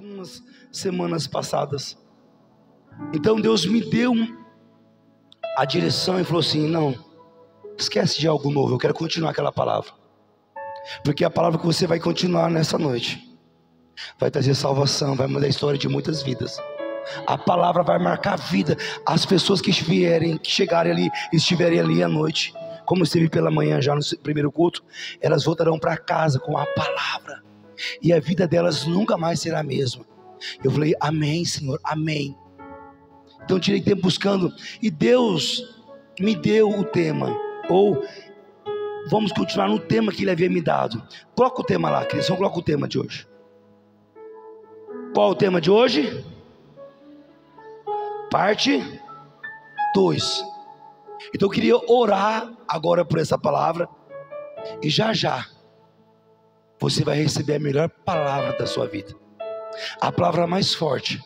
algumas semanas passadas. Então Deus me deu a direção e falou assim: não, esquece de algo novo, eu quero continuar aquela palavra, porque a palavra que você vai continuar nessa noite vai trazer salvação, vai mudar a história de muitas vidas. A palavra vai marcar a vida. As pessoas que chegarem ali, estiverem ali à noite, como esteve pela manhã já no primeiro culto, elas voltarão para casa com a palavra, e a vida delas nunca mais será a mesma. Eu falei: amém, Senhor, amém. Então tirei tempo buscando, e Deus me deu o tema, ou vamos continuar no tema que Ele havia me dado. Coloca o tema lá, queridos, coloca o tema de hoje. Qual o tema de hoje? Parte 2. Então eu queria orar agora por essa palavra, e já já você vai receber a melhor palavra da sua vida, a palavra mais forte,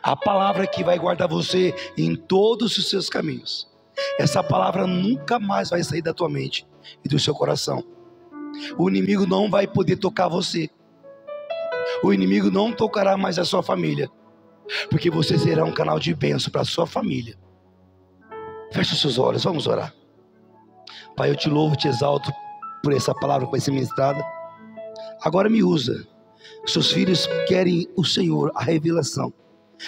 a palavra que vai guardar você em todos os seus caminhos. Essa palavra nunca mais vai sair da tua mente e do seu coração. O inimigo não vai poder tocar você, o inimigo não tocará mais a sua família, porque você será um canal de bênção para a sua família. Feche os seus olhos, vamos orar. Pai, eu te louvo, te exalto por essa palavra que vai ser ministrada. Agora me usa. Seus filhos querem o Senhor, a revelação.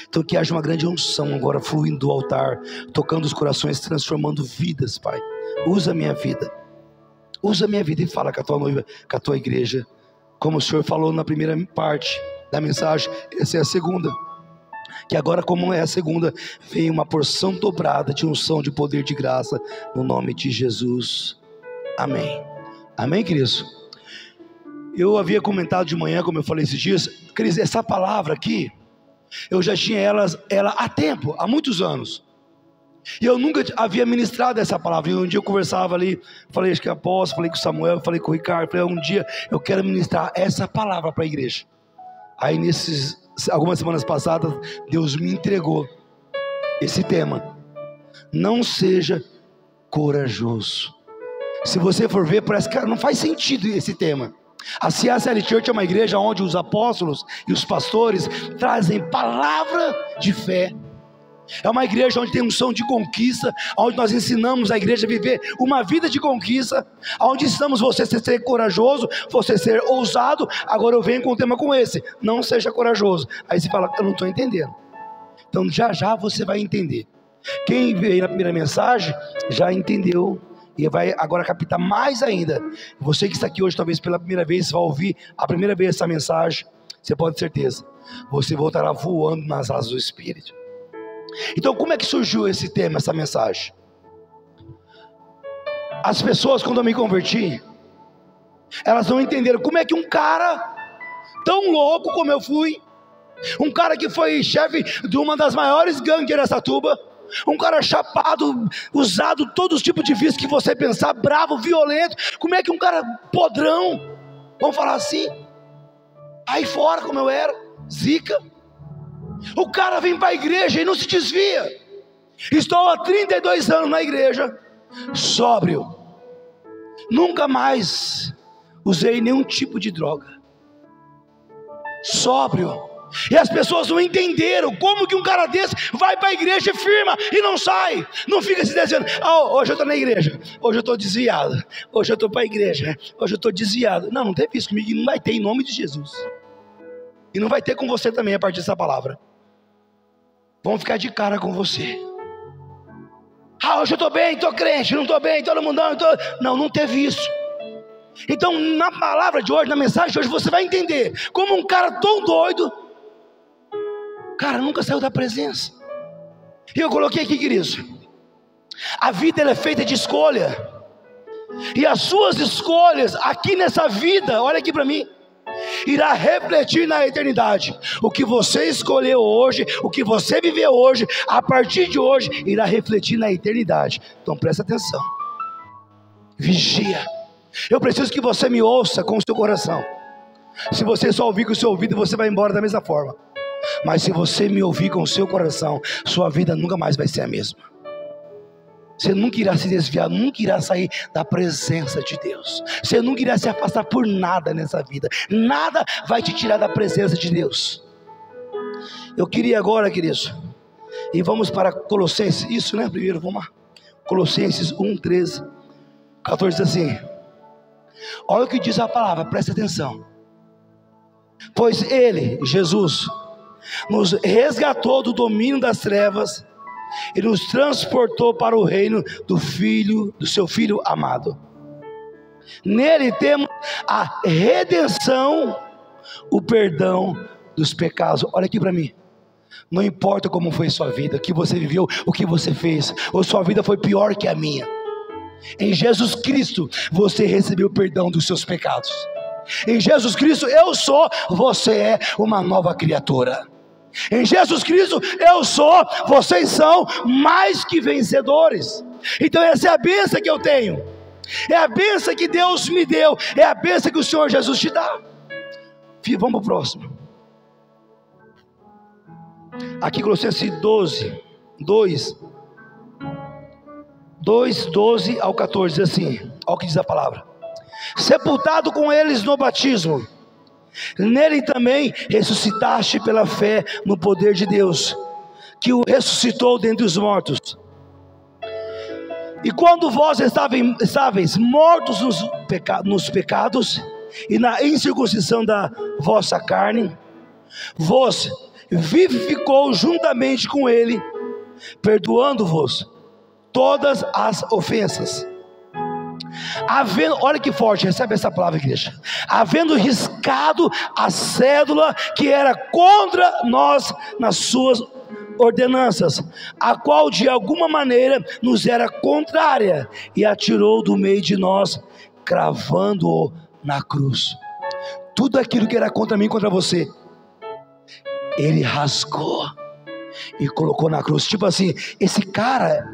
Então que haja uma grande unção agora fluindo do altar, tocando os corações, transformando vidas, Pai. Usa a minha vida. Usa a minha vida e fala com a tua noiva, com a tua igreja. Como o Senhor falou na primeira parte da mensagem, essa é a segunda. Que agora, como é a segunda, vem uma porção dobrada de unção, de poder, de graça, no nome de Jesus. Amém. Amém, queridos? Eu havia comentado de manhã, como eu falei esses dias, queridos, essa palavra aqui, eu já tinha ela há tempo, há muitos anos. E eu nunca havia ministrado essa palavra. E um dia eu conversava ali, falei, acho que apóstolo, falei com o Samuel, falei com o Ricardo, falei, um dia eu quero ministrar essa palavra para a igreja. Aí algumas semanas passadas, Deus me entregou esse tema: não seja corajoso. Se você for ver, parece que não faz sentido esse tema. A CSL Church é uma igreja onde os apóstolos e os pastores trazem palavra de fé. É uma igreja onde tem unção de conquista, onde nós ensinamos a igreja a viver uma vida de conquista, onde ensinamos você a ser corajoso, você ser ousado. Agora eu venho com um tema como esse: não seja corajoso. Aí você fala: eu não estou entendendo. Então já já você vai entender. Quem veio na primeira mensagem já entendeu, e vai agora captar mais ainda. Você que está aqui hoje, talvez pela primeira vez, vai ouvir a primeira vez essa mensagem, você pode ter certeza, você voltará voando nas asas do Espírito. Então como é que surgiu esse tema, essa mensagem? As pessoas, quando eu me converti, elas não entenderam como é que um cara tão louco como eu fui, um cara que foi chefe de uma das maiores gangues de Araçatuba, um cara chapado, usado todos os tipos de vícios que você pensar, bravo, violento, como é que um cara podrão, vamos falar assim, aí fora como eu era, zica, o cara vem para a igreja e não se desvia. Estou há 32 anos na igreja, sóbrio, nunca mais usei nenhum tipo de droga, sóbrio. E as pessoas não entenderam como que um cara desse vai para a igreja firma e não sai, não fica se dizendo: hoje eu estou na igreja, hoje eu estou desviado, hoje eu estou para a igreja, hoje eu estou desviado. Não teve isso comigo, e não vai ter, em nome de Jesus. E não vai ter com você também a partir dessa palavra. Vão ficar de cara com você. Hoje eu estou bem, estou crente, não estou bem, todo mundo não teve isso. Então na palavra de hoje, na mensagem de hoje, você vai entender como um cara tão doido, cara, nunca saiu da presença. E eu coloquei aqui, queridos, a vida ela é feita de escolha, e as suas escolhas aqui nessa vida, olha aqui para mim, irá refletir na eternidade. O que você escolheu hoje, o que você viveu hoje, a partir de hoje, irá refletir na eternidade. Então presta atenção, vigia. Eu preciso que você me ouça com o seu coração. Se você só ouvir com o seu ouvido, você vai embora da mesma forma. Mas se você me ouvir com o seu coração, sua vida nunca mais vai ser a mesma. Você nunca irá se desviar, nunca irá sair da presença de Deus. Você nunca irá se afastar por nada nessa vida. Nada vai te tirar da presença de Deus. Eu queria agora, queridos, e vamos para Colossenses, isso, né? Primeiro, vamos lá. Colossenses 1, 13, 14 diz assim: olha o que diz a palavra, presta atenção. Pois Ele, Jesus, nos resgatou do domínio das trevas e nos transportou para o reino do seu Filho amado. Nele temos a redenção, o perdão dos pecados. Olha aqui para mim. Não importa como foi sua vida, o que você viveu, o que você fez, ou sua vida foi pior que a minha, em Jesus Cristo você recebeu o perdão dos seus pecados. Em Jesus Cristo eu sou, você é uma nova criatura. Em Jesus Cristo eu sou, vocês são mais que vencedores. Então essa é a bênção que eu tenho, é a bênção que Deus me deu, é a bênção que o Senhor Jesus te dá. Vamos para o próximo. Aqui Colossenses 2, 12 ao 14, diz assim, olha o que diz a palavra: sepultado com eles no batismo, nele também ressuscitaste pela fé no poder de Deus, que o ressuscitou dentre os mortos. E quando vós estáveis mortos nos pecados e na incircuncisão da vossa carne, vos vivificou juntamente com ele, perdoando-vos todas as ofensas, olha que forte, recebe essa palavra, igreja, havendo riscado a cédula que era contra nós nas suas ordenanças, a qual de alguma maneira nos era contrária, e atirou do meio de nós, cravando-o na cruz. Tudo aquilo que era contra mim, contra você, ele rasgou e colocou na cruz. Tipo assim, esse cara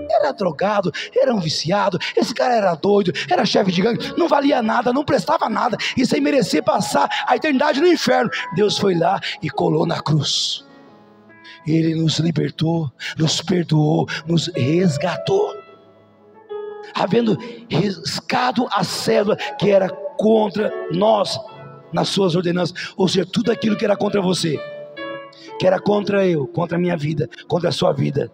era drogado, era um viciado, esse cara era doido, era chefe de gangue, não valia nada, não prestava nada, e sem merecer passar a eternidade no inferno, Deus foi lá e colou na cruz. Ele nos libertou, nos perdoou, nos resgatou, havendo riscado a cédula que era contra nós nas suas ordenanças. Ou seja, tudo aquilo que era contra você, que era contra eu, contra a minha vida, contra a sua vida,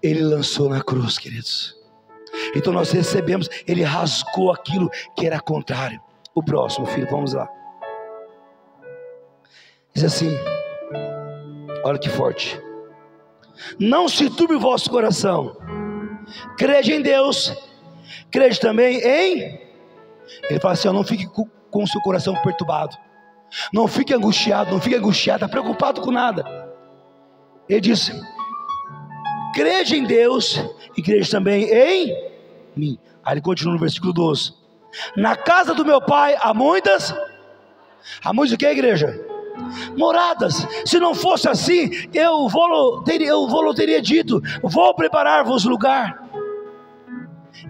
ele lançou na cruz, queridos. Então nós recebemos, ele rasgou aquilo que era contrário. O próximo, filho, vamos lá. Diz assim, olha que forte: não se turbe o vosso coração, crede em Deus, crede também em... Ele fala assim, não fique com o seu coração perturbado, não fique angustiado, não fique angustiado, preocupado com nada. Ele diz, crede em Deus e crede também em mim. Aí ele continua no versículo 12: na casa do meu pai há muitas o que, igreja? Moradas. Se não fosse assim, eu vou teria dito, vou preparar-vos lugar.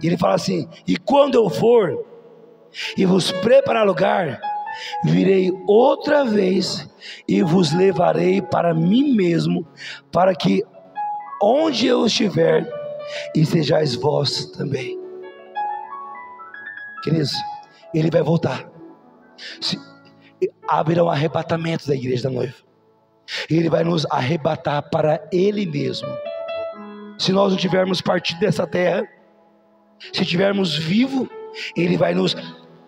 E ele fala assim, e quando eu for e vos preparar lugar, virei outra vez e vos levarei para mim mesmo, para que onde eu estiver, e sejais vós também. Queridos, ele vai voltar. Haverá um arrebatamento da igreja da noiva. Ele vai nos arrebatar para ele mesmo. Se nós não tivermos partido dessa terra, se estivermos vivos, ele vai nos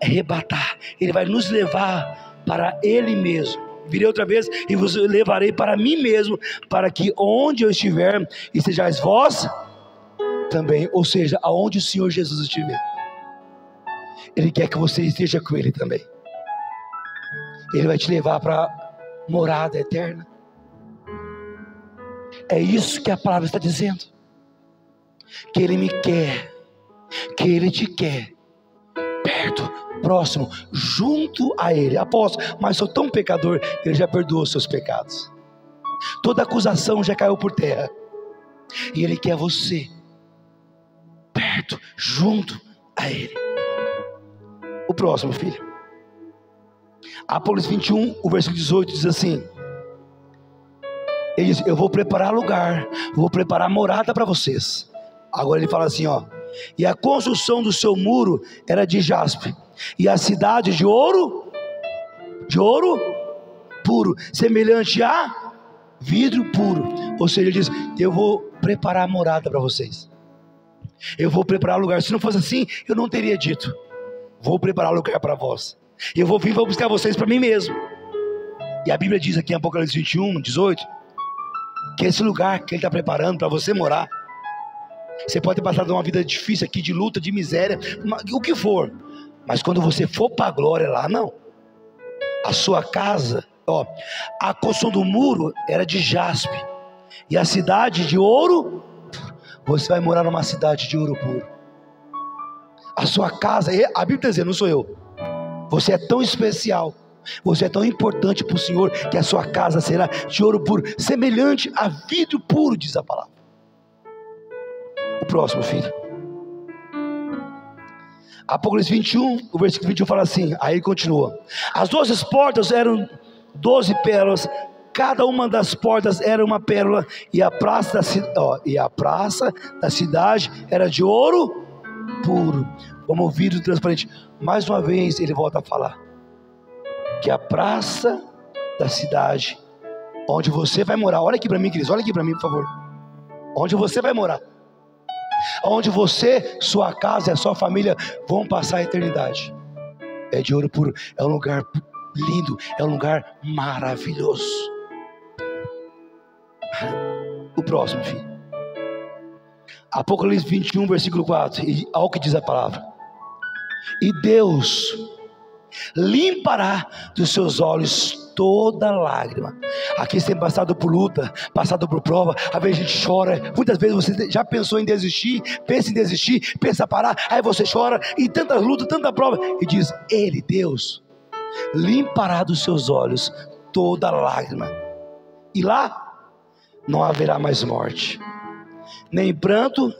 arrebatar, ele vai nos levar para ele mesmo. Virei outra vez e vos levarei para mim mesmo, para que onde eu estiver, e sejais vós também. Ou seja, aonde o Senhor Jesus estiver, ele quer que você esteja com ele também. Ele vai te levar para a morada eterna. É isso que a palavra está dizendo, que ele me quer, que ele te quer perto, próximo, junto a ele. Apóstolo, mas sou tão pecador. Ele já perdoou os seus pecados, toda acusação já caiu por terra, e ele quer você perto, junto a ele. O próximo, filho, Apocalipse 21, o versículo 18 diz assim, ele diz, eu vou preparar lugar, vou preparar morada para vocês. Agora ele fala assim, ó, e a construção do seu muro era de jaspe, e a cidade de ouro puro, semelhante a vidro puro. Ou seja, ele diz: eu vou preparar a morada para vocês, eu vou preparar lugar. Se não fosse assim, eu não teria dito: vou preparar lugar para vós, eu vou vir, vou buscar vocês para mim mesmo. E a Bíblia diz aqui em Apocalipse 21, 18, que esse lugar que ele está preparando para você morar, você pode ter passado uma vida difícil aqui, de luta, de miséria, o que for, mas quando você for para a glória lá, não. A sua casa, a construção do muro era de jaspe, e a cidade de ouro. Você vai morar numa cidade de ouro puro. A sua casa, a Bíblia está dizendo, não sou eu, você é tão especial, você é tão importante para o Senhor, que a sua casa será de ouro puro, semelhante a vidro puro, diz a palavra. O próximo, filho. Apocalipse 21, o versículo 21 fala assim, aí continua: as 12 portas eram 12 pérolas, cada uma das portas era uma pérola, e a praça da cidade era de ouro puro, como vidro transparente. Mais uma vez ele volta a falar que a praça da cidade, onde você vai morar, olha aqui para mim, queridos, olha aqui para mim, por favor, onde você vai morar, onde você, sua casa e a sua família vão passar a eternidade, é de ouro puro, é um lugar lindo, é um lugar maravilhoso. O próximo, filho. Apocalipse 21, versículo 4, e olha o que diz a palavra: e Deus limpará dos seus olhos toda lágrima. Aqui você tem passado por luta, passado por prova, às vezes a gente chora, muitas vezes você já pensou em desistir, pensa em desistir, pensa em parar, aí você chora, e tantas lutas, tanta prova, e diz: Ele, Deus, limpará dos seus olhos toda lágrima, e lá não haverá mais morte, nem pranto,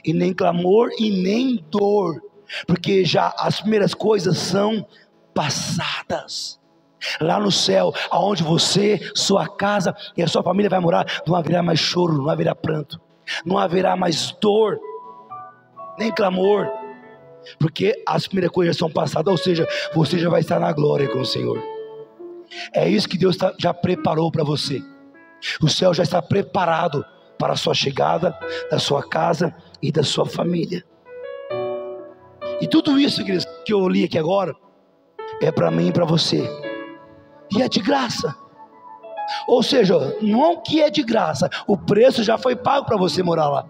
e nem clamor, e nem dor, porque já as primeiras coisas são passadas. Lá no céu, aonde você, sua casa e a sua família vai morar, não haverá mais choro, não haverá pranto, não haverá mais dor, nem clamor, porque as primeiras coisas são passadas. Ou seja, você já vai estar na glória com o Senhor. É isso que Deus já preparou para você. O céu já está preparado para a sua chegada, da sua casa e da sua família. E tudo isso que eu li aqui agora é para mim e para você, e é de graça. Ou seja, não que é de graça, o preço já foi pago para você morar lá.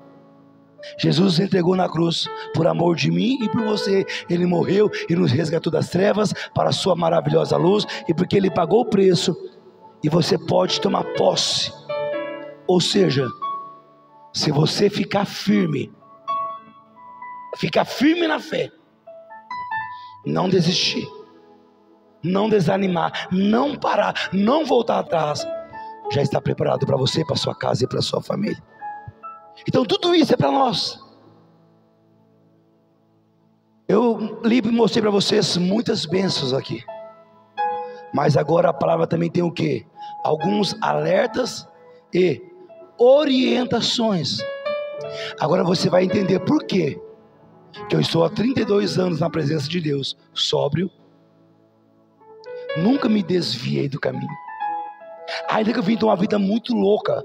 Jesus se entregou na cruz por amor de mim e por você. Ele morreu e nos resgatou das trevas para a sua maravilhosa luz, e porque Ele pagou o preço, e você pode tomar posse. Ou seja, se você ficar firme na fé, não desistir, não desanimar, não parar, não voltar atrás, já está preparado para você, para sua casa e para sua família. Então tudo isso é para nós. Eu li e mostrei para vocês muitas bênçãos aqui, mas agora a palavra também tem o quê? Alguns alertas e orientações. Agora você vai entender por quê que eu estou há 32 anos na presença de Deus, sóbrio, nunca me desviei do caminho, ainda que eu vim ter uma vida muito louca,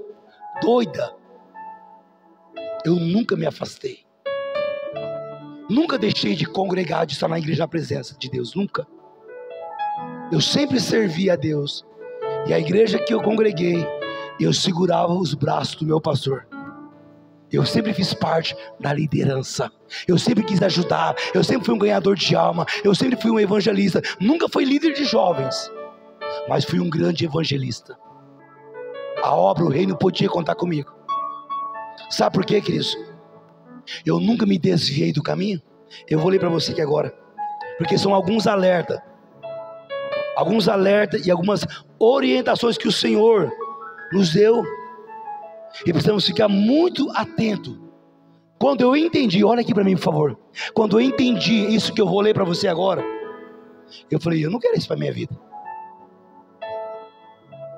doida, eu nunca me afastei, nunca deixei de congregar, de estar na igreja, na presença de Deus, nunca. Eu sempre servi a Deus, e a igreja que eu congreguei, eu segurava os braços do meu pastor. Eu sempre fiz parte da liderança, eu sempre quis ajudar, eu sempre fui um ganhador de alma, eu sempre fui um evangelista. Nunca fui líder de jovens, mas fui um grande evangelista. A obra, o reino podia contar comigo. Sabe por quê, queridos? Eu nunca me desviei do caminho. Eu vou ler para você aqui agora, porque são alguns alertas e algumas orientações que o Senhor nos deu, e precisamos ficar muito atentos. Quando eu entendi, olha aqui para mim por favor, quando eu entendi isso que eu vou ler para você agora, eu falei: eu não quero isso para minha vida.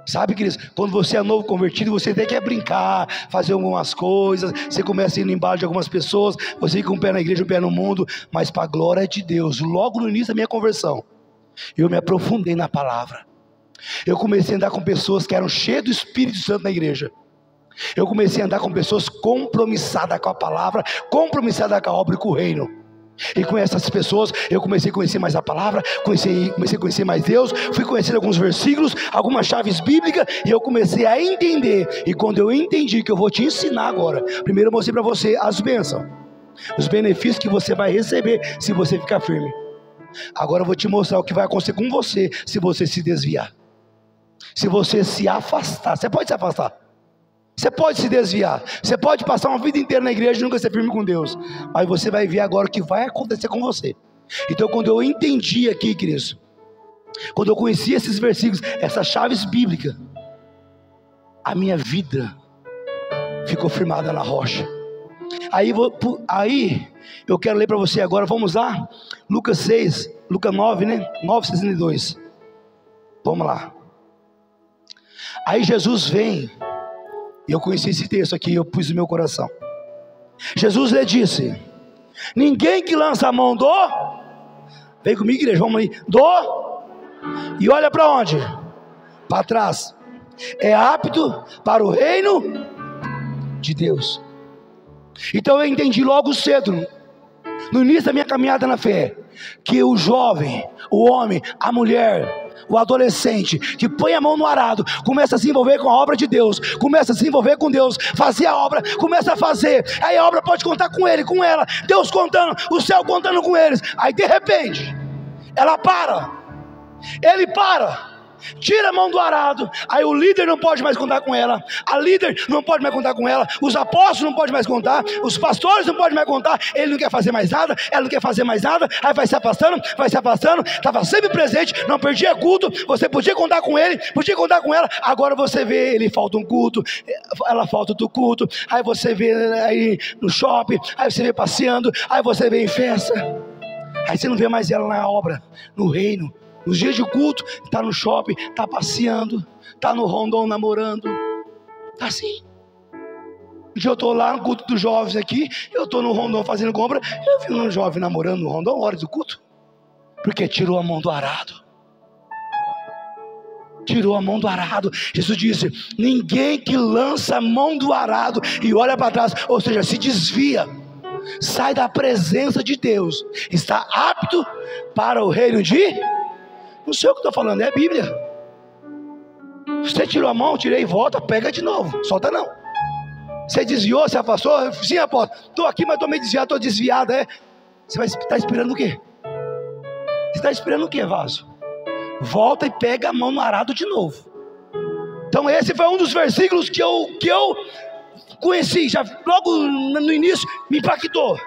Sabe, queridos, quando você é novo convertido, você até quer brincar, fazer algumas coisas, você começa a ir no embalo de algumas pessoas, você fica um pé na igreja, um pé no mundo, mas para a glória de Deus. Logo no início da minha conversão, eu me aprofundei na palavra, Eu comecei a andar com pessoas que eram cheias do Espírito Santo na igreja. Eu comecei a andar com pessoas compromissadas com a palavra, compromissadas com a obra e com o reino. E com essas pessoas eu comecei a conhecer mais a palavra, comecei a conhecer mais Deus, fui conhecendo alguns versículos, algumas chaves bíblicas, e eu comecei a entender. E quando eu entendi, que eu vou te ensinar agora, primeiro eu mostrei para você as bênçãos, os benefícios que você vai receber se você ficar firme. Agora eu vou te mostrar o que vai acontecer com você se você se desviar, se você se afastar. Você pode se afastar, você pode se desviar, você pode passar uma vida inteira na igreja e nunca ser firme com Deus, mas você vai ver agora o que vai acontecer com você. Então quando eu entendi aqui, queridos, quando eu conheci esses versículos, essas chaves bíblicas, a minha vida ficou firmada na rocha. Aí eu quero ler para você agora, vamos lá, Lucas 6, Lucas 9, né? 9:62. Vamos lá. Aí Jesus vem, e eu conheci esse texto aqui, eu pus no meu coração. Jesus lhe disse: ninguém que lança a mão do, vem comigo, igreja, vamos aí, e olha para onde? Para trás, é apto para o reino de Deus. Então eu entendi logo cedo, no início da minha caminhada na fé, que o jovem, o homem, a mulher, o adolescente que põe a mão no arado, começa a se envolver com a obra de Deus, começa a se envolver com Deus, fazer a obra, começa a fazer, aí a obra pode contar com ele, com ela, Deus contando, o céu contando com eles. Aí de repente ela para, ele para, tira a mão do arado, aí o líder não pode mais contar com ela, a líder não pode mais contar com ela, os apóstolos não podem mais contar, os pastores não podem mais contar, ele não quer fazer mais nada, ela não quer fazer mais nada, aí vai se afastando, estava sempre presente, não perdia culto, você podia contar com ele, podia contar com ela, agora você vê, ele falta um culto, ela falta outro culto, aí você vê aí no shopping, aí você vê passeando, aí você vê em festa, aí você não vê mais ela na obra, no reino. Nos dias de culto, está no shopping, está passeando, está no Rondon namorando, está assim. Um dia eu estou lá no culto dos jovens aqui, eu estou no Rondon fazendo compra, eu vi um jovem namorando no Rondon, hora do culto, porque tirou a mão do arado. Tirou a mão do arado. Jesus disse: ninguém que lança a mão do arado e olha para trás, ou seja, se desvia, sai da presença de Deus, está apto para o reino de... Não sei o que estou falando, é a Bíblia. Você tirou a mão, tirei e volta, pega de novo, solta não. Você desviou, se afastou, sim, apóstolo, estou aqui, mas estou meio desviado, estou desviado, é? Você vai estar esperando o quê? Você está esperando o quê, vaso? Volta e pega a mão no arado de novo. Então esse foi um dos versículos que eu conheci, já logo no início, me impactou.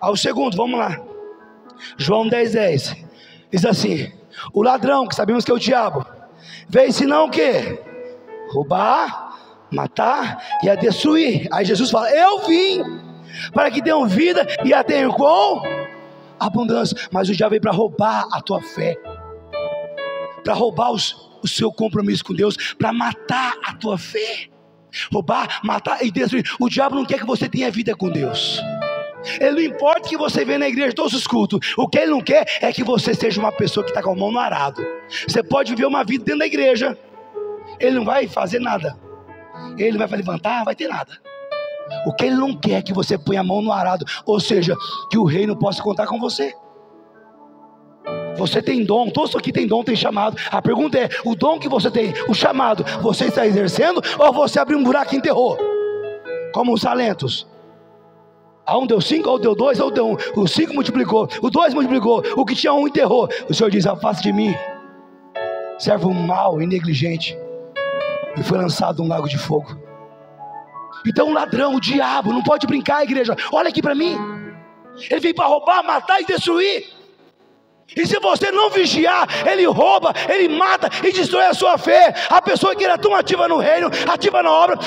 Ao segundo, vamos lá, João 10:10, diz assim: o ladrão, que sabemos que é o diabo, veio senão o quê? Roubar, matar e a destruir. Aí Jesus fala: eu vim para que tenham vida e a tenham com abundância. Mas o diabo veio para roubar a tua fé, para roubar o seu compromisso com Deus, para matar a tua fé, roubar, matar e destruir. O diabo não quer que você tenha vida com Deus. Ele não importa que você venha na igreja todos os cultos, o que ele não quer é que você seja uma pessoa que está com a mão no arado. Você pode viver uma vida dentro da igreja, ele não vai fazer nada, ele não vai levantar, não vai ter nada. O que ele não quer é que você ponha a mão no arado, ou seja, que o reino possa contar com você. Você tem dom, todos aqui tem dom, tem chamado. A pergunta é: o dom que você tem, o chamado, você está exercendo, ou você abriu um buraco e enterrou? Como os talentos. A um deu 5, ou deu 2, ou deu 1. O 5 multiplicou, o 2 multiplicou, o que tinha 1 enterrou. O Senhor diz: afaste de mim, servo mau e negligente. E foi lançado num lago de fogo. Então o ladrão, o diabo, não pode brincar, igreja. Olha aqui para mim, ele veio para roubar, matar e destruir. E se você não vigiar, ele rouba, ele mata e destrói a sua fé. A pessoa que era tão ativa no reino, ativa na obra,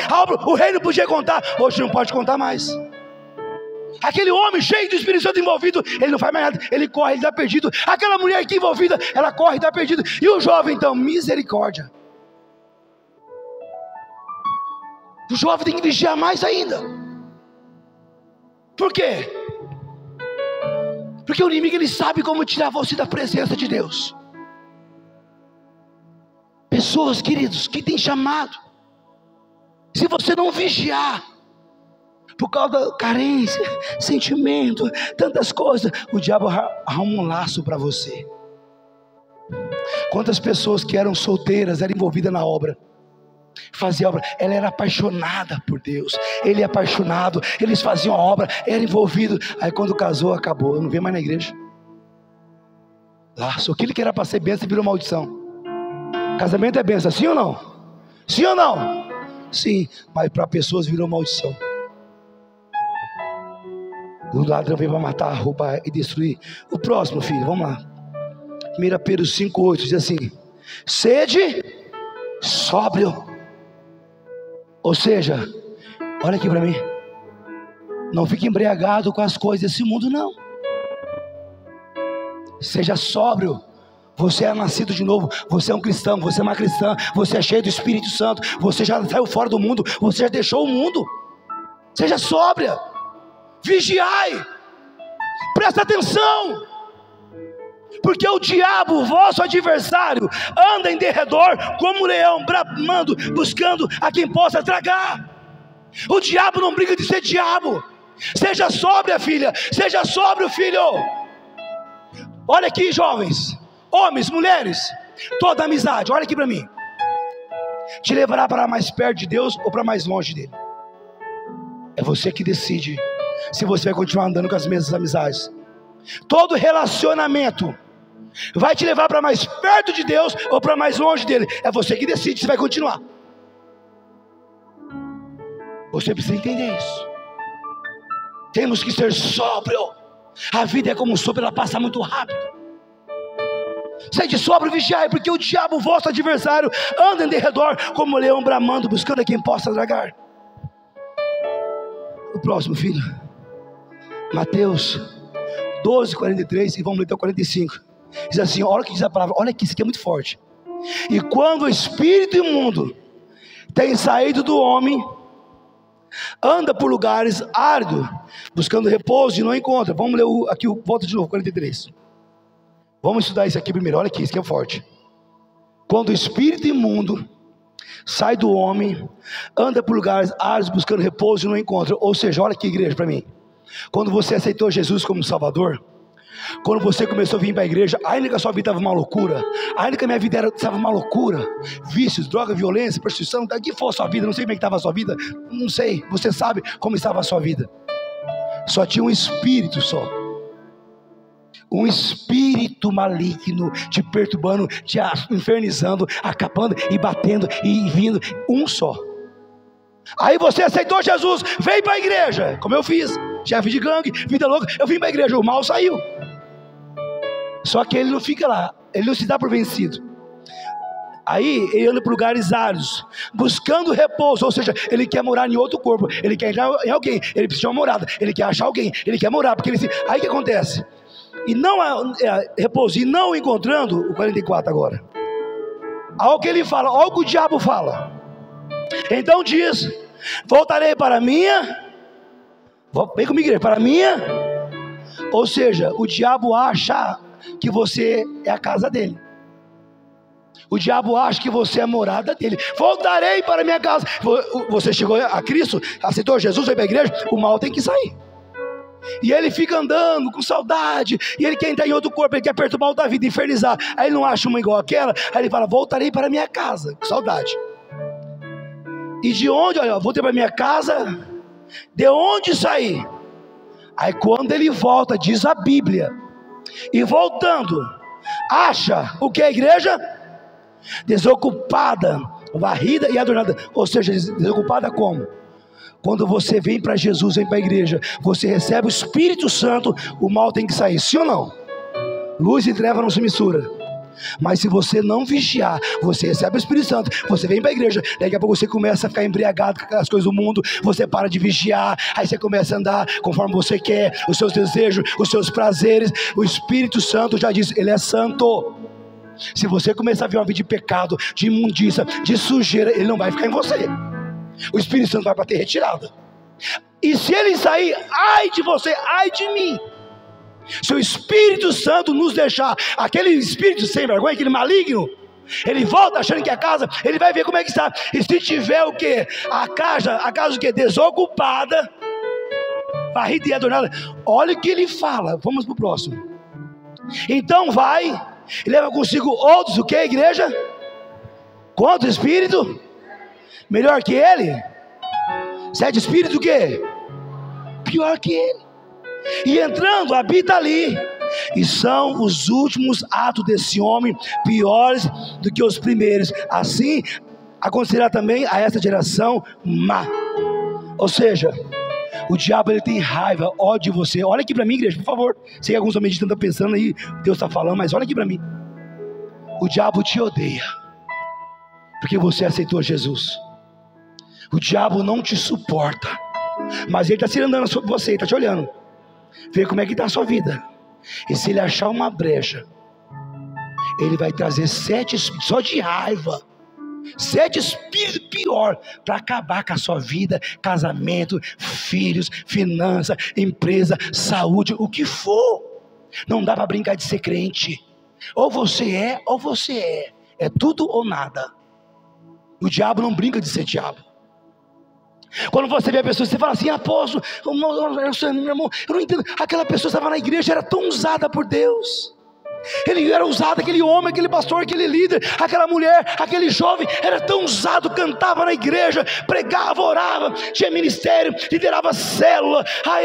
o reino podia contar, hoje não pode contar mais. Aquele homem cheio do Espírito Santo envolvido, ele não faz mais nada, ele corre, ele está perdido. Aquela mulher aqui envolvida, ela corre, está perdida. E o jovem então, misericórdia. O jovem tem que vigiar mais ainda. Por quê? Porque o inimigo, ele sabe como tirar você da presença de Deus. pessoas, queridos, que tem chamado. Se você não vigiar, por causa da carência, sentimento, tantas coisas, o diabo arruma um laço para você. Quantas pessoas que eram solteiras, eram envolvidas na obra, fazia obra, ela era apaixonada por Deus, ele é apaixonado, eles faziam a obra, era envolvido, aí quando casou, acabou, eu não veio mais na igreja. Laço, aquilo que era para ser bênção virou maldição. Casamento é bênção, sim ou não? Sim ou não? Sim, mas para pessoas virou maldição. O ladrão veio para matar, roubar e destruir. O próximo, filho, vamos lá. 1 Pedro 5,8 diz assim: sede sóbrio. Ou seja, olha aqui para mim, não fique embriagado com as coisas desse mundo, não. Seja sóbrio. Você é nascido de novo, você é um cristão, você é uma cristã, você é cheio do Espírito Santo, você já saiu fora do mundo, você já deixou o mundo. Seja sóbria, vigiai, presta atenção, porque o diabo, o vosso adversário, anda em derredor como um leão, bramando, buscando a quem possa tragar. O diabo não briga de ser diabo. Seja sóbria, filha, seja sóbrio, filho. Olha aqui, jovens, homens, mulheres, toda amizade, olha aqui para mim, te levará para mais perto de Deus ou para mais longe dele. É você que decide se você vai continuar andando com as mesmas amizades. Todo relacionamento vai te levar para mais perto de Deus ou para mais longe dele. É você que decide se vai continuar. Você precisa entender isso. Temos que ser sóbrio. A vida é como um sopro, ela passa muito rápido. Sede sóbrio e vigiai, porque o diabo, vosso adversário, anda em derredor como um leão bramando, buscando a quem possa tragar. O próximo, filho, Mateus 12:43, e vamos ler até o 45. Diz assim, olha o que diz a palavra, olha aqui, isso aqui é muito forte. E quando o espírito imundo tem saído do homem, anda por lugares áridos, buscando repouso e não encontra. Vamos ler aqui, volta de novo, 43. Vamos estudar isso aqui primeiro, olha aqui, isso aqui é forte. Quando o espírito imundo sai do homem, anda por lugares áridos, buscando repouso e não encontra. Ou seja, olha aqui, igreja, para mim. Quando você aceitou Jesus como Salvador, quando você começou a vir para a igreja, ainda que a sua vida estava uma loucura, ainda que a minha vida estava uma loucura, vícios, droga, violência, prostituição, daqui foi a sua vida, não sei como é que estava a sua vida, não sei, você sabe como estava a sua vida. Só tinha um espírito só, um espírito maligno te perturbando, te infernizando, acabando e batendo e vindo, um só. Aí você aceitou Jesus, veio para a igreja, como eu fiz, chefe de gangue, vida louca, eu vim para a igreja, o mal saiu. Só que ele não fica lá, ele não se dá por vencido. Aí ele anda por lugares áridos, buscando repouso, ou seja, ele quer morar em outro corpo, ele quer entrar em alguém, ele precisa de uma morada, ele quer achar alguém, ele quer morar, porque ele... Aí o que acontece? E não repouso, e não encontrando, o 44 agora, olha o que ele fala, olha o que o diabo fala. Então diz, voltarei para a minha, vem comigo, igreja, para a minha. Ou seja, o diabo acha que você é a casa dele, o diabo acha que você é a morada dele. Voltarei para a minha casa. Você chegou a Cristo, aceitou Jesus, veio para a igreja, o mal tem que sair. E ele fica andando com saudade, e ele quer entrar em outro corpo, ele quer perturbar outra vida, infernizar. Aí ele não acha uma igual àquela, aí ele fala, voltarei para a minha casa, com saudade. E de onde, olha, voltei para a minha casa, de onde saí? Aí quando ele volta, diz a Bíblia, e voltando, acha o que a igreja? Desocupada, varrida e adornada. Ou seja, desocupada como? Quando você vem para Jesus, vem para a igreja, você recebe o Espírito Santo, o mal tem que sair, sim ou não? Luz e treva não se mistura. Mas se você não vigiar, você recebe o Espírito Santo, você vem para a igreja, daqui a pouco você começa a ficar embriagado com as coisas do mundo, você para de vigiar, aí você começa a andar conforme você quer, os seus desejos, os seus prazeres. O Espírito Santo já disse, ele é santo. Se você começar a ver uma vida de pecado, de imundícia, de sujeira, ele não vai ficar em você. O Espírito Santo vai bater retirada. E se ele sair, ai de você, ai de mim. Se o Espírito Santo nos deixar, aquele espírito sem vergonha, aquele maligno, Ele volta achando que a casa, ele vai ver como é que está. E se tiver o quê? A casa o quê? Desocupada, varrida e adornada. Olha o que ele fala. Vamos para o próximo. Então vai e leva consigo outros, o que, igreja? Quanto espírito? Melhor que ele? 7 espíritos o quê? Pior que ele. E entrando, habita ali. E são os últimos atos desse homem piores do que os primeiros. Assim acontecerá também a essa geração má. Ou seja, o diabo ele tem raiva, ódio de você. Olha aqui para mim, igreja, por favor. Sei que alguns homens estão pensando aí, Deus está falando, mas olha aqui para mim. O diabo te odeia porque você aceitou Jesus. O diabo não te suporta, mas ele está se andando sobre você, está te olhando, vê como é que está a sua vida. E se ele achar uma brecha, ele vai trazer 7 espíritos só de raiva, 7 espíritos pior, para acabar com a sua vida, casamento, filhos, finança, empresa, saúde, o que for. Não dá para brincar de ser crente. Ou você é, ou você é. É tudo ou nada. O diabo não brinca de ser diabo. Quando você vê a pessoa, você fala assim: apóstolo, meu irmão, eu não entendo. Aquela pessoa estava na igreja, era tão usada por Deus. Ele era usado, aquele homem, aquele pastor, aquele líder, aquela mulher, aquele jovem, era tão usado, cantava na igreja, pregava, orava, tinha ministério, liderava célula,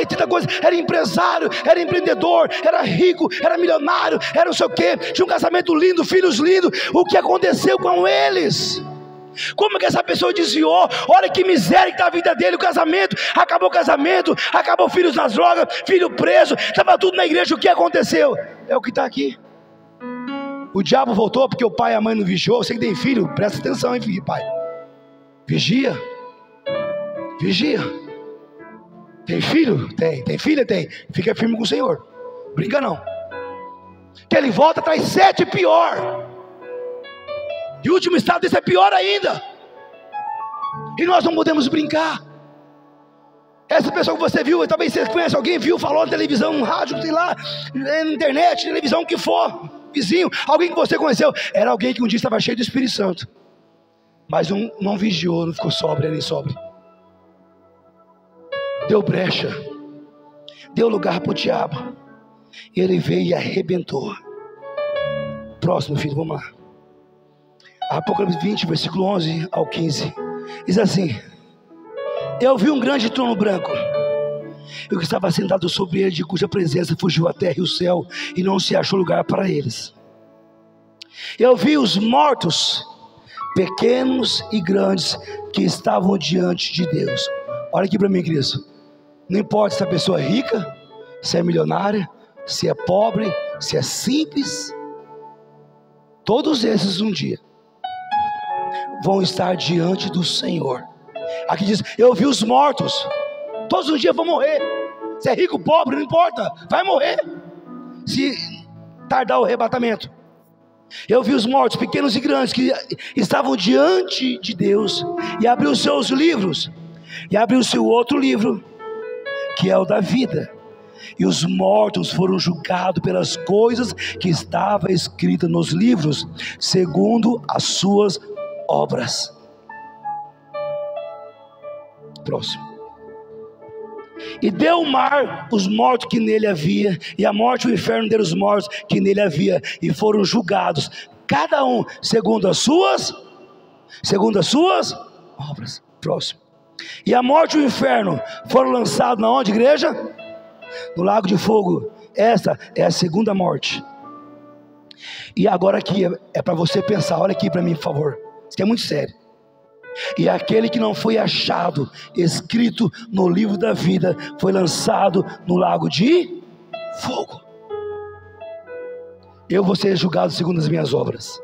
tanta coisa, era empresário, era empreendedor, era rico, era milionário, era não sei o que, tinha um casamento lindo, filhos lindos. O que aconteceu com eles? Como que essa pessoa desviou? Olha que miséria que está a vida dele. O casamento, acabou filhos nas drogas, filho preso, estava tudo na igreja. O que aconteceu? É o que está aqui. O diabo voltou porque o pai e a mãe não vigiou. Você que tem filho, presta atenção, hein, filho, pai. Vigia. Tem filho? Tem filha? Tem. Fica firme com o Senhor. Brinca não. Que ele volta, traz 7 pior. E o último estado desse é pior ainda. E nós não podemos brincar. Essa pessoa que você viu, talvez você conhece alguém, viu, falou na televisão, no rádio, sei lá, na internet, televisão, o que for, vizinho, alguém que você conheceu, era alguém que um dia estava cheio do Espírito Santo, mas não vigiou, não ficou sóbrio, nem sóbrio. Deu brecha, deu lugar para o diabo, e ele veio e arrebentou. Próximo, filho, vamos lá. Apocalipse 20, versículo 11 ao 15, diz assim: eu vi um grande trono branco, e o que estava sentado sobre ele, de cuja presença fugiu a terra e o céu, e não se achou lugar para eles. Eu vi os mortos, pequenos e grandes, que estavam diante de Deus. Olha aqui para mim, Cristo. Não importa se a pessoa é rica, se é milionária, se é pobre, se é simples, todos esses um dia vão estar diante do Senhor. Aqui diz: eu vi os mortos, todos os dias vão morrer. Se é rico, pobre, não importa, vai morrer se tardar o arrebatamento. Eu vi os mortos, pequenos e grandes, que estavam diante de Deus, e abriu os seus livros, e abriu-se o outro livro, que é o da vida, e os mortos foram julgados pelas coisas que estavam escritas nos livros, segundo as suas obras. Próximo. E deu o mar os mortos que nele havia, e a morte e o inferno deram os mortos que nele havia, e foram julgados, cada um segundo as suas obras. Próximo. E a morte e o inferno foram lançados na onde, igreja? No lago de fogo. Essa é a segunda morte. E agora aqui é para você pensar. Olha aqui para mim, por favor. Isso aqui é muito sério. E aquele que não foi achado escrito no livro da vida foi lançado no lago de fogo. Eu vou ser julgado segundo as minhas obras.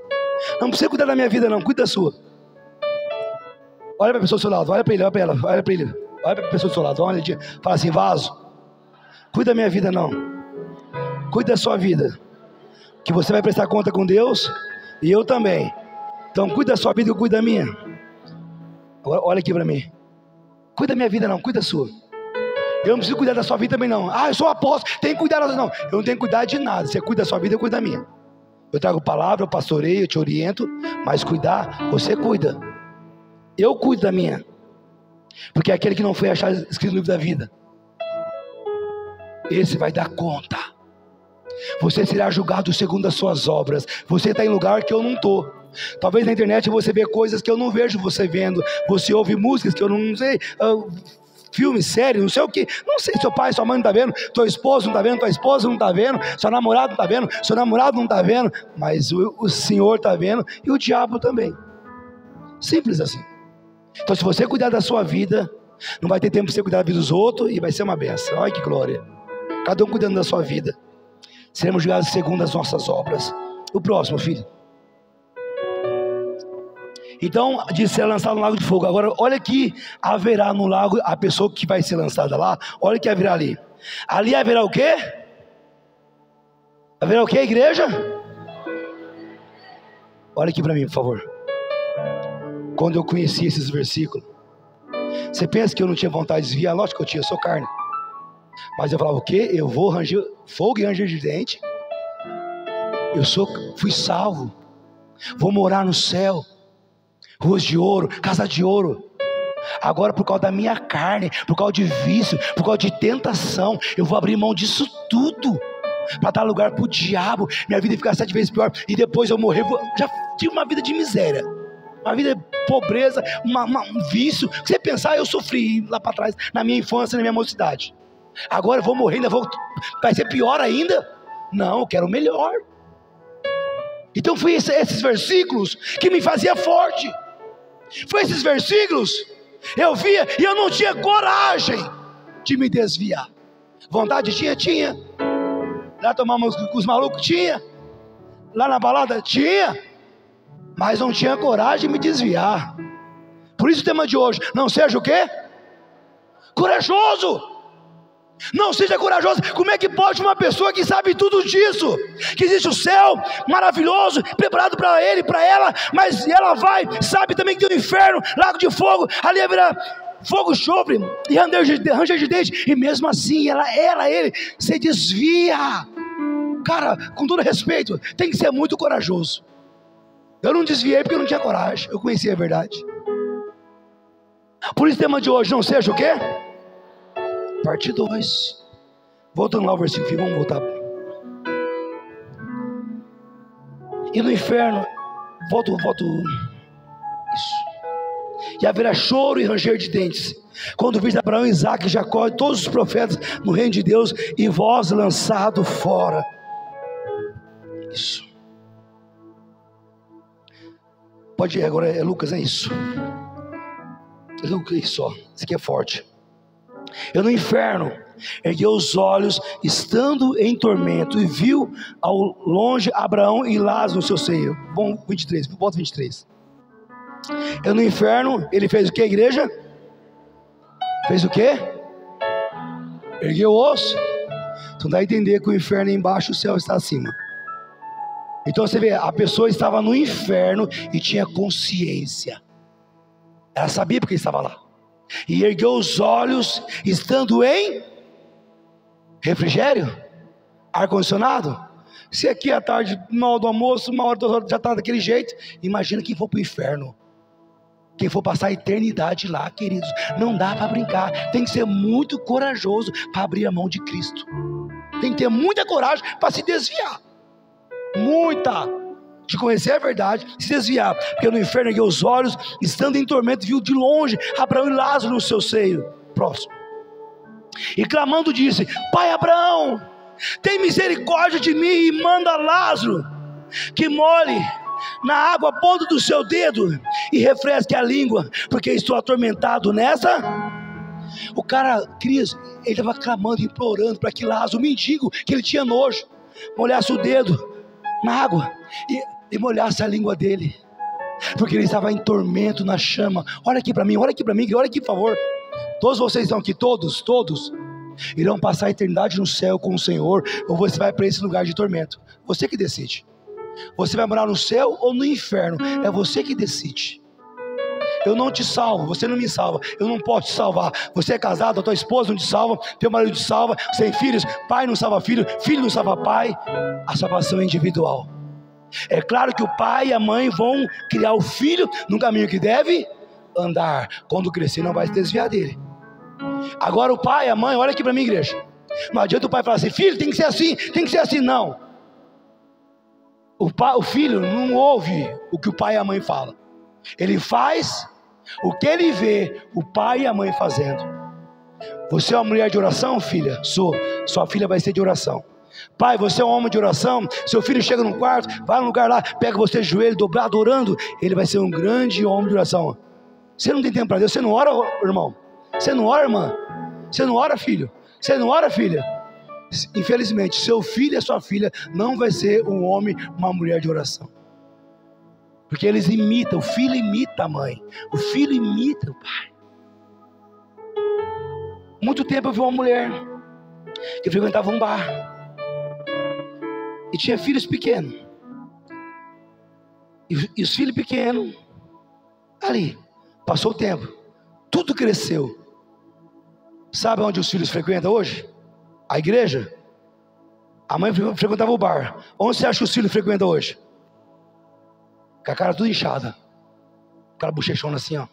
Não precisa cuidar da minha vida não, cuida da sua. Olha para a pessoa do seu lado, olha para ele, olha para ela, olha para ele, olha para a pessoa do seu lado, olha, fala assim: vaso, cuida da minha vida não, cuida da sua vida, que você vai prestar conta com Deus, e eu também. Então cuida da sua vida e eu cuido da minha. Agora olha aqui para mim. Cuida da minha vida não, cuida da sua. Eu não preciso cuidar da sua vida também não. Eu sou apóstolo, tenho que cuidar da... Não, eu não tenho que cuidar de nada. Você cuida da sua vida, eu cuido da minha. Eu trago palavra, eu pastoreio, eu te oriento, mas cuidar, você cuida. Eu cuido da minha. Porque aquele que não foi achado escrito no livro da vida, esse vai dar conta. Você será julgado segundo as suas obras. Você está em lugar que eu não estou. Talvez na internet você vê coisas que eu não vejo você vendo. Você ouve músicas que eu não sei, filme, série, não sei o que. Não sei, seu pai, sua mãe não está vendo, teu esposo não está vendo, tua esposa não está vendo, seu namorado não está vendo, seu namorado não está vendo, mas o Senhor está vendo e o diabo também. Simples assim. Então se você cuidar da sua vida, não vai ter tempo para você cuidar da vida dos outros e vai ser uma benção. Olha que glória. Cada um cuidando da sua vida. Seremos julgados segundo as nossas obras. O próximo, filho. Então, de ser lançado no lago de fogo. Agora, olha que haverá no lago a pessoa que vai ser lançada lá. Olha que haverá ali. Ali haverá o quê? Haverá o quê, igreja? Olha aqui para mim, por favor. Quando eu conheci esses versículos, você pensa que eu não tinha vontade de desviar? Lógico que eu tinha, eu sou carne. Mas eu falava o quê? Eu vou ranger fogo e ranger de dente. Fui salvo. Vou morar no céu. Ruas de ouro, casa de ouro. Agora por causa da minha carne, por causa de vício, por causa de tentação, eu vou abrir mão disso tudo para dar lugar para o diabo. Minha vida ficar 7 vezes pior. E depois eu morrer, já tive uma vida de miséria, uma vida de pobreza, um vício. Se você pensar, eu sofri lá para trás, na minha infância, na minha mocidade. Agora eu vou morrer, vai ser pior ainda? Não, eu quero o melhor. Então foi esses versículos que me faziam forte. Foi esses versículos, eu via e eu não tinha coragem de me desviar. Vontade tinha. Lá tomar música com os malucos, tinha. Lá na balada, tinha. Mas não tinha coragem de me desviar. Por isso o tema de hoje, não seja o quê? Corajoso. Não seja corajoso. Como é que pode uma pessoa que sabe tudo disso, que existe o céu maravilhoso, preparado para ele, para ela, mas ela sabe também que tem o inferno, lago de fogo, ali haverá fogo, chofre e ranger de dente, e mesmo assim ele se desvia. Cara, com todo respeito, tem que ser muito corajoso. Eu não desviei porque eu não tinha coragem, eu conhecia a verdade. Por isso o tema de hoje, não seja o quê? Parte 2. Voltando lá ao versículo, vamos voltar. E no inferno, volto. Isso. E haverá choro e ranger de dentes, quando viste Abraão, Isaque, Jacó e todos os profetas no reino de Deus, e vós lançado fora. Isso. Pode ir, agora é Lucas, é isso. Lucas, isso, ó. Isso aqui é forte. Eu no inferno erguei os olhos, estando em tormento, e viu ao longe Abraão e Lázaro no seu seio. Bom, 23, volta 23. Eu no inferno, ele fez o que, igreja? Fez o que? Ergueu o osso. Então dá a entender que o inferno é embaixo, o céu está acima. Então você vê, a pessoa estava no inferno e tinha consciência. Ela sabia porque estava lá. E ergueu os olhos, estando em refrigério, ar-condicionado. Se aqui à tarde, uma hora do almoço, uma hora, 2 horas, já está daquele jeito, imagina quem for para o inferno, quem for passar a eternidade lá, queridos. Não dá para brincar, tem que ser muito corajoso para abrir a mão de Cristo. Tem que ter muita coragem para se desviar, muita, de conhecer a verdade, se desviar. Porque no inferno ergueu os olhos, estando em tormento, viu de longe Abraão e Lázaro no seu seio. Próximo. E clamando disse: Pai Abraão, tem misericórdia de mim e manda Lázaro que molhe na água a ponta do seu dedo e refresque a língua, porque estou atormentado nessa. O cara, Cris, ele estava clamando, implorando para que Lázaro, o mendigo que ele tinha nojo, molhasse o dedo na água e molhasse a língua dele, porque ele estava em tormento, na chama. Olha aqui para mim, olha aqui, por favor. Todos vocês estão aqui, todos irão passar a eternidade no céu com o Senhor, ou você vai para esse lugar de tormento. Você que decide. Você vai morar no céu ou no inferno, é você que decide. Eu não te salvo, você não me salva, eu não posso te salvar. Você é casado, a tua esposa não te salva, teu marido te salva, você tem filhos, pai não salva filho, filho não salva pai. A salvação é individual. É claro que o pai e a mãe vão criar o filho no caminho que deve andar. Quando crescer, não vai se desviar dele. Agora o pai e a mãe, olha aqui para mim, igreja. Não adianta o pai falar assim: filho, tem que ser assim, tem que ser assim. Não. O filho não ouve o que o pai e a mãe falam. Ele faz o que ele vê o pai e a mãe fazendo. Você é uma mulher de oração, filha? Sou. Sua filha vai ser de oração. Pai, você é um homem de oração. Seu filho chega no quarto, vai no lugar lá, pega você de joelho, dobrado, orando. Ele vai ser um grande homem de oração. Você não tem tempo para Deus? Você não ora, irmão? Você não ora, irmã? Você não ora, filho? Você não ora, filha? Infelizmente, seu filho e sua filha não vai ser um homem, uma mulher de oração. Porque eles imitam, o filho imita a mãe, o filho imita o pai. Muito tempo eu vi uma mulher que frequentava um bar e tinha filhos pequenos. E os filhos pequenos, ali, passou o tempo, tudo cresceu. Sabe onde os filhos frequentam hoje? A igreja. A mãe frequentava o bar. Onde você acha que os filhos frequentam hoje? Com a cara tudo inchada, aquela bochechona assim, ó.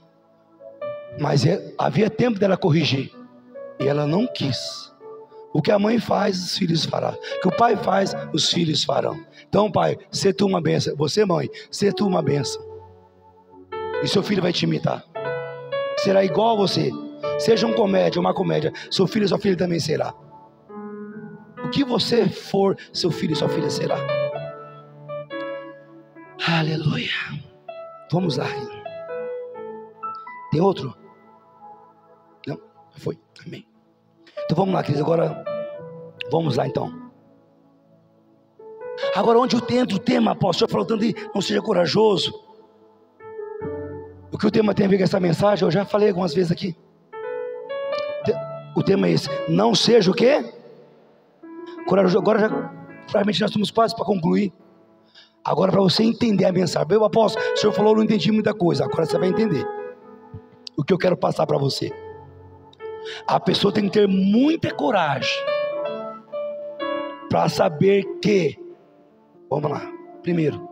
Mas havia tempo dela corrigir, e ela não quis. O que a mãe faz, os filhos farão. O que o pai faz, os filhos farão. Então, pai, sê tu uma bênção. Você, mãe, sê tu uma bênção. E seu filho vai te imitar. Será igual a você. Seja um comédia, uma comédia, seu filho e sua filha também será. O que você for, seu filho e sua filha será. Aleluia. Vamos lá. Tem outro? Não? Já foi? Amém. Então vamos lá, queridos. Agora, vamos lá então. Agora, onde eu tento o tema, apóstolo, falou tanto de não seja corajoso. O que o tema tem a ver com essa mensagem, eu já falei algumas vezes aqui. O tema é esse: não seja o quê? Corajoso. Agora já, praticamente nós estamos quase para concluir. Agora, para você entender a mensagem, meu apóstolo, o senhor falou, eu não entendi muita coisa. Agora você vai entender o que eu quero passar para você. A pessoa tem que ter muita coragem para saber que, vamos lá, primeiro,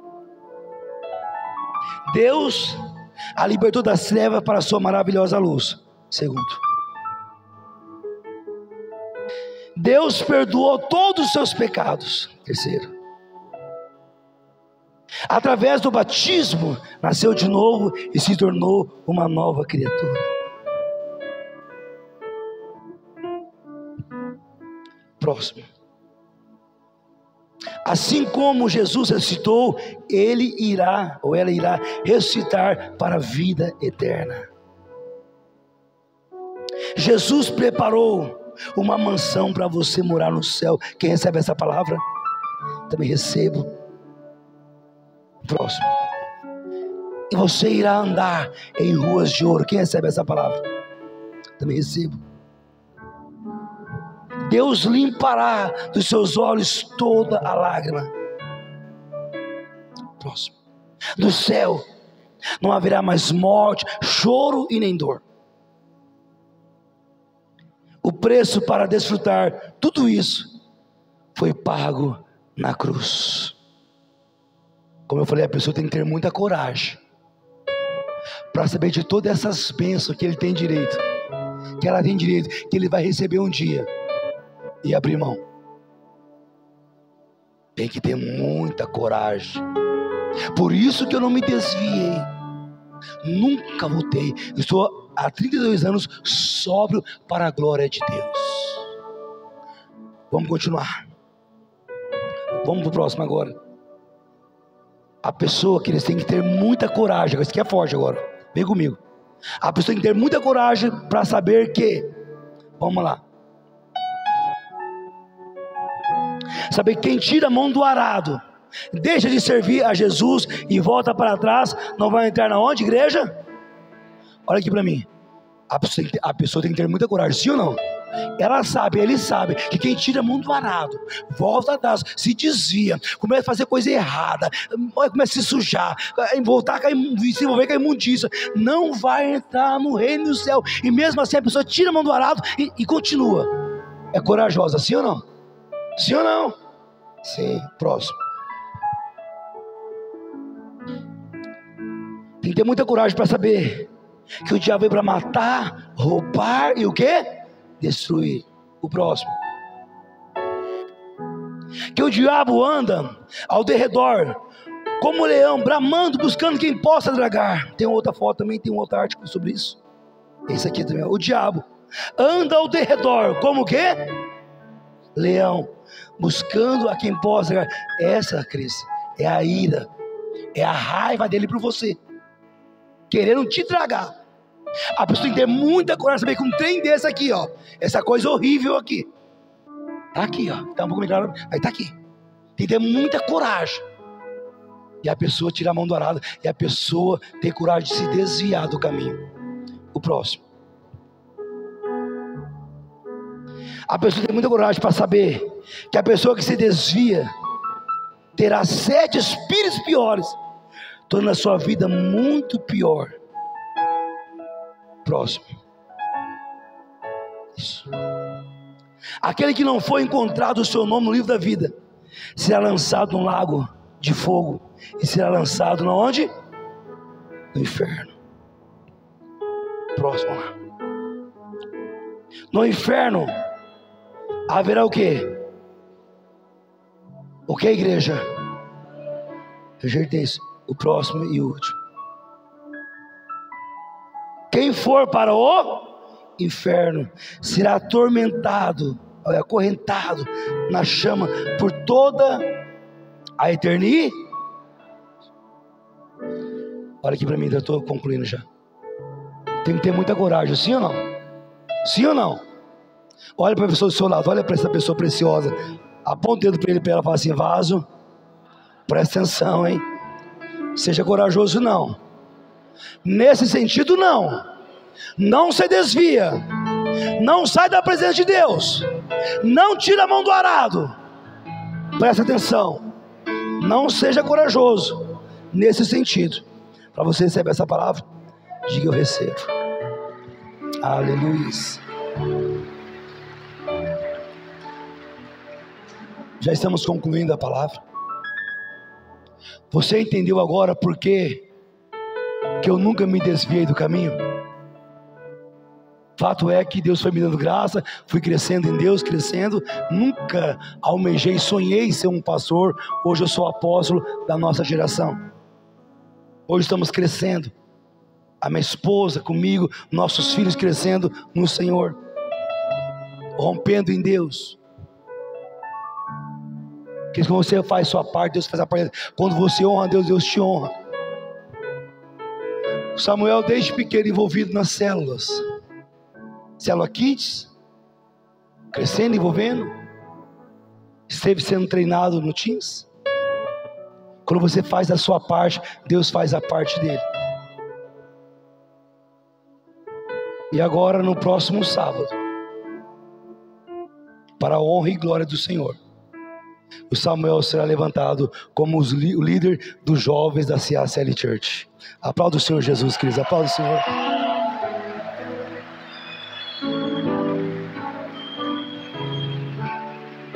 Deus a libertou das trevas para a sua maravilhosa luz. Segundo, Deus perdoou todos os seus pecados. Terceiro, através do batismo, nasceu de novo e se tornou uma nova criatura. Próximo. Assim como Jesus ressuscitou, ele irá, ou ela irá ressuscitar para a vida eterna. Jesus preparou uma mansão para você morar no céu. Quem recebe essa palavra? Também recebo. Próximo. E você irá andar em ruas de ouro. Quem recebe essa palavra? Também recebo. Deus limpará dos seus olhos toda a lágrima. Próximo. No céu não haverá mais morte, choro e nem dor. O preço para desfrutar tudo isso foi pago na cruz. Como eu falei, a pessoa tem que ter muita coragem para saber de todas essas bênçãos que ele tem direito, que ela tem direito, que ele vai receber um dia, e abrir mão. Tem que ter muita coragem. Por isso que eu não me desviei, nunca voltei. Eu estou há 32 anos sóbrio para a glória de Deus. Vamos continuar. Vamos para o próximo agora. A pessoa que eles têm que ter muita coragem. Isso aqui é forte agora, vem comigo. A pessoa tem que ter muita coragem para saber que, vamos lá, saber que quem tira a mão do arado, deixa de servir a Jesus e volta para trás, não vai entrar na onde, igreja? Olha aqui para mim. A pessoa tem que ter muita coragem, sim ou não? Ela sabe, ele sabe que quem tira a mão do arado, volta atrás, se desvia, começa a fazer coisa errada, começa a se sujar, voltar a se envolver com a imundícia, não vai entrar no reino do céu. E mesmo assim a pessoa tira a mão do arado e continua. É corajosa, sim ou não? Sim ou não? Sim. Próximo. Tem que ter muita coragem para saber que o diabo veio para matar, roubar e o quê? Destruir o próximo. Que o diabo anda ao derredor como um leão, bramando, buscando quem possa tragar. Tem outra foto também, tem um outro artigo sobre isso. Esse aqui também, o diabo anda ao derredor como o quê? Leão, buscando a quem possa tragar. Essa, Cris, é a ira, é a raiva dele por você, querendo te tragar. A pessoa tem que ter muita coragem, saber que um trem desse aqui, ó, essa coisa horrível aqui, tá aqui, ó, tá um pouco melhor, aí tá aqui. Tem que ter muita coragem. E a pessoa tira a mão do arado, e a pessoa tem coragem de se desviar do caminho. O próximo. A pessoa tem muita coragem para saber que a pessoa que se desvia terá 7 espíritos piores, tornando a sua vida muito pior. Próximo. Isso. Aquele que não foi encontrado o seu nome no livro da vida será lançado num lago de fogo e será lançado na onde? No inferno. Próximo lá. No inferno haverá o quê? O que, igreja? Rejeitei isso. O próximo e o último. Quem for para o inferno será atormentado, acorrentado na chama por toda a eternidade. Olha aqui para mim, eu estou concluindo já. Tem que ter muita coragem, sim ou não? Sim ou não? Olha para a pessoa do seu lado, olha para essa pessoa preciosa, aponta o dedo para ele, para ela, fala assim: vaso, presta atenção, hein? Seja corajoso, não. Nesse sentido, não se desvia, não sai da presença de Deus, não tira a mão do arado. Presta atenção, não seja corajoso nesse sentido. Para você receber essa palavra, diga: eu recebo. Aleluia. Já estamos concluindo a palavra. Você entendeu agora por que eu nunca me desviei do caminho? Fato é que Deus foi me dando graça, fui crescendo em Deus, crescendo. Nunca almejei, sonhei ser um pastor. Hoje eu sou apóstolo da nossa geração. Hoje estamos crescendo. A minha esposa comigo, nossos filhos crescendo no Senhor, rompendo em Deus. Porque quando você faz sua parte, Deus faz a parte. Quando você honra a Deus, Deus te honra. Samuel, desde pequeno, envolvido nas células, célula Kids, crescendo, envolvendo, esteve sendo treinado no Teams. Quando você faz a sua parte, Deus faz a parte dele. E agora, no próximo sábado, para a honra e glória do Senhor, o Samuel será levantado como o líder dos jovens da CACL Church. Aplauda o Senhor Jesus Cristo, aplauda o Senhor.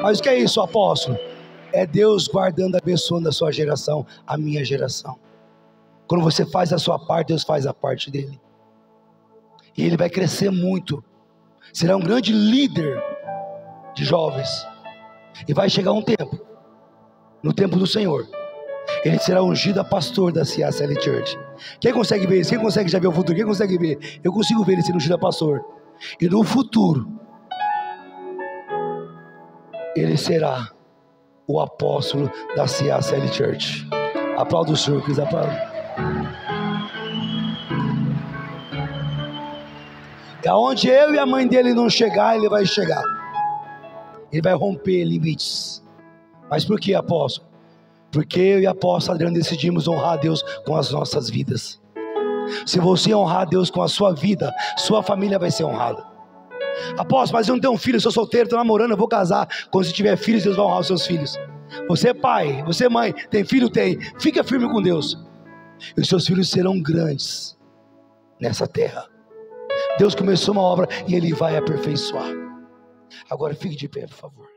Mas o que é isso, apóstolo? É Deus guardando, abençoando a sua geração, a minha geração. Quando você faz a sua parte, Deus faz a parte dele. E ele vai crescer muito. Será um grande líder de jovens. E vai chegar um tempo, no tempo do Senhor, ele será ungido a pastor da CACL Church. Quem consegue ver isso? Quem consegue já ver o futuro? Quem consegue ver? Eu consigo ver ele sendo ungido a pastor. E no futuro, ele será o apóstolo da CACL Church. Aplauda o Senhor, Cris, aplauda. E aonde eu e a mãe dele não chegar, ele vai chegar. Ele vai romper limites. Mas por que, apóstolo? Porque eu e a apóstola Adriana decidimos honrar a Deus com as nossas vidas. Se você honrar a Deus com a sua vida, sua família vai ser honrada. Apóstolo, mas eu não tenho um filho, eu sou solteiro, estou namorando, eu vou casar. Quando você tiver filhos, Deus vai honrar os seus filhos. Você é pai, você é mãe, tem filho? Tem. Fica firme com Deus. E os seus filhos serão grandes nessa terra. Deus começou uma obra e Ele vai aperfeiçoar. Agora fique de pé, por favor.